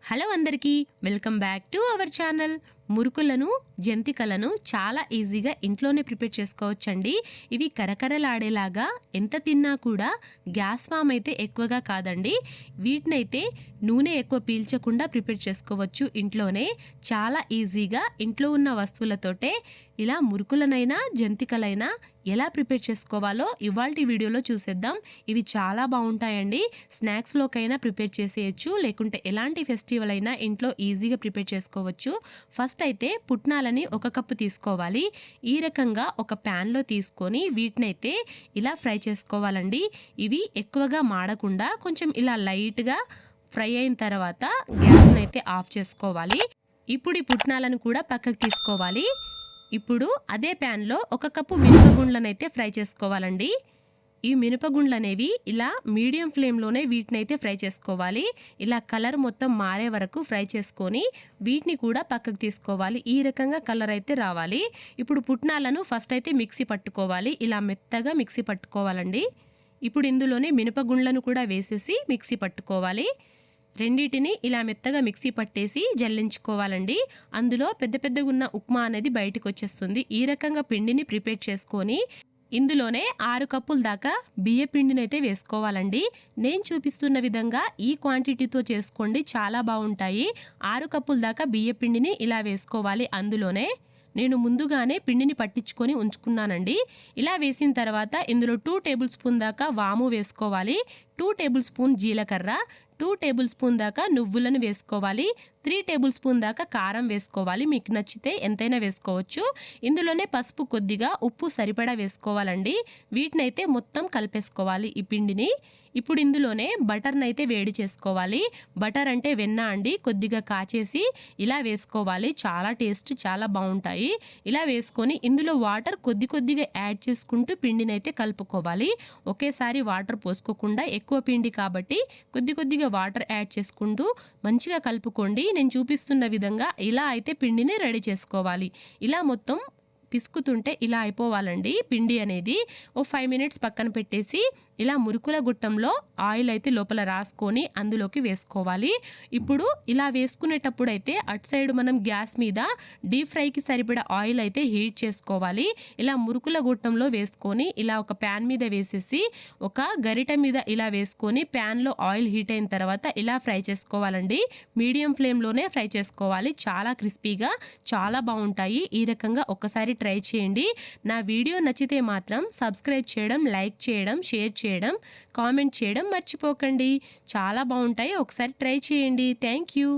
Hello అందరికీ welcome back to our channel. మురుకులను జంతికలను చాలా ఈజీగా ఇంట్లోనే ప్రిపేర్ చేసుకోవచ్చండి. ఇవి కరకరలాడేలాగా ఎంత తిన్నా కూడా గ్యాస్ ఫామ్ అయితే ఎక్కువగా కాదండి. వీటినైతే నూనె ఎక్కువ పీల్చకుండా ప్రిపేర్ చేసుకోవచ్చు ఇంట్లోనే. చాలా ఈజీగా ఇంట్లో ఉన్న వస్తువులతోటే ఇలా మురుకులనైనా జంతికలైనా ఎలా ప్రిపేర్ చేసుకోవాలో ఇవాల్టి వీడియోలో చూసేద్దాం. ఇవి చాలా బాగుంటాయండి. స్నాక్స్లోకైనా ప్రిపేర్ చేసేయచ్చు, లేకుంటే ఎలాంటి ఫెస్టివల్ అయినా ఇంట్లో ఈజీగా ప్రిపేర్ చేసుకోవచ్చు. ఫస్ట్ అయితే పుట్నాలని 1 కప్పు తీసుకోవాలి. ఈ రకంగా ఒక ప్యాన్లో తీసుకొని వీటినైతే ఇలా ఫ్రై చేసుకోవాలండి. ఇవి ఎక్కువగా మాడకుండా కొంచెం ఇలా లైట్గా ఫ్రై అయిన తర్వాత గ్యాస్ని అయితే ఆఫ్ చేసుకోవాలి. ఇప్పుడు ఈ పుట్నాలను కూడా పక్కకు తీసుకోవాలి. ఇప్పుడు అదే ప్యాన్లో 1 కప్పు మినపగుండ్లను అయితే ఫ్రై చేసుకోవాలండి. ఈ మినపగుండ్లు అనేవి ఇలా మీడియం ఫ్లేమ్లోనే వీటినైతే ఫ్రై చేసుకోవాలి. ఇలా కలర్ మొత్తం మారే వరకు ఫ్రై చేసుకొని వీటిని కూడా పక్కకు తీసుకోవాలి. ఈ రకంగా కలర్ అయితే రావాలి. ఇప్పుడు పుట్నాలను ఫస్ట్ అయితే మిక్సీ పట్టుకోవాలి. ఇలా మెత్తగా మిక్సీ పట్టుకోవాలండి. ఇప్పుడు ఇందులోనే మినపగుండ్లను కూడా వేసేసి మిక్సీ పట్టుకోవాలి. రెండిటిని ఇలా మెత్తగా మిక్సీ పట్టేసి జల్లించుకోవాలండి. అందులో పెద్ద పెద్దగా ఉన్న ఉప్మా అనేది బయటకు వచ్చేస్తుంది. ఈ రకంగా పిండిని ప్రిపేర్ చేసుకొని ఇందులోనే 6 కప్పుల దాకా బియ్య పిండిని అయితే వేసుకోవాలండి. నేను చూపిస్తున్న విధంగా ఈ క్వాంటిటీతో చేసుకోండి, చాలా బాగుంటాయి. 6 కప్పుల దాకా బియ్య పిండిని ఇలా వేసుకోవాలి. అందులోనే నేను ముందుగానే పిండిని పట్టించుకొని ఉంచుకున్నానండి. ఇలా వేసిన తర్వాత ఇందులో 2 టేబుల్ స్పూన్ దాకా వాము వేసుకోవాలి, 2 టేబుల్ స్పూన్ జీలకర్ర, 2 టేబుల్ స్పూన్ దాకా నువ్వులను వేసుకోవాలి, 3 టేబుల్ స్పూన్ దాకా కారం వేసుకోవాలి. మీకు నచ్చితే ఎంతైనా వేసుకోవచ్చు. ఇందులోనే పసుపు, కొద్దిగా ఉప్పు సరిపడా వేసుకోవాలండి. వీటినైతే మొత్తం కలిపేసుకోవాలి ఈ పిండిని. ఇప్పుడు ఇందులోనే బటర్ని అయితే వేడి చేసుకోవాలి. బటర్ అంటే వెన్న అండి. కొద్దిగా కాచేసి ఇలా వేసుకోవాలి. చాలా టేస్ట్ చాలా బాగుంటాయి. ఇలా వేసుకొని ఇందులో వాటర్ కొద్దిగా యాడ్ చేసుకుంటూ పిండిని అయితే కలుపుకోవాలి. ఒకేసారి వాటర్ పోసుకోకుండా, ఎక్కువ పిండి కాబట్టి కొద్దిగా వాటర్ యాడ్ చేసుకుంటూ మంచిగా కలుపుకోండి. నేను చూపిస్తున్న విధంగా ఇలా అయితే పిండిని రెడీ చేసుకోవాలి. ఇలా మొత్తం పిసుకుతుంటే ఇలా అయిపోవాలండి పిండి అనేది. 5 మినిట్స్ పక్కన పెట్టేసి ఇలా మురుకుల గుట్టంలో ఆయిల్ అయితే లోపల రాసుకొని అందులోకి వేసుకోవాలి. ఇప్పుడు ఇలా వేసుకునేటప్పుడు అయితే అటు సైడ్ మనం గ్యాస్ మీద డీప్ ఫ్రైకి సరిపడా ఆయిల్ అయితే హీట్ చేసుకోవాలి. ఇలా మురుకుల గుట్టంలో వేసుకొని ఇలా ఒక ప్యాన్ మీద వేసేసి ఒక గరిట మీద ఇలా వేసుకొని ప్యాన్లో ఆయిల్ హీట్ అయిన తర్వాత ఇలా ఫ్రై చేసుకోవాలండి. మీడియం ఫ్లేమ్లోనే ఫ్రై చేసుకోవాలి. చాలా క్రిస్పీగా చాలా బాగుంటాయి. ఈ రకంగా ఒకసారి ట్రై చేయండి. నా వీడియో నచ్చితే మాత్రం సబ్స్క్రైబ్ చేయడం, లైక్ చేయడం, షేర్ చేయడం, కామెంట్ చేయడం మర్చిపోకండి. చాలా బాగుంటాయి. ఒకసారి ట్రై చేయండి. Thank you.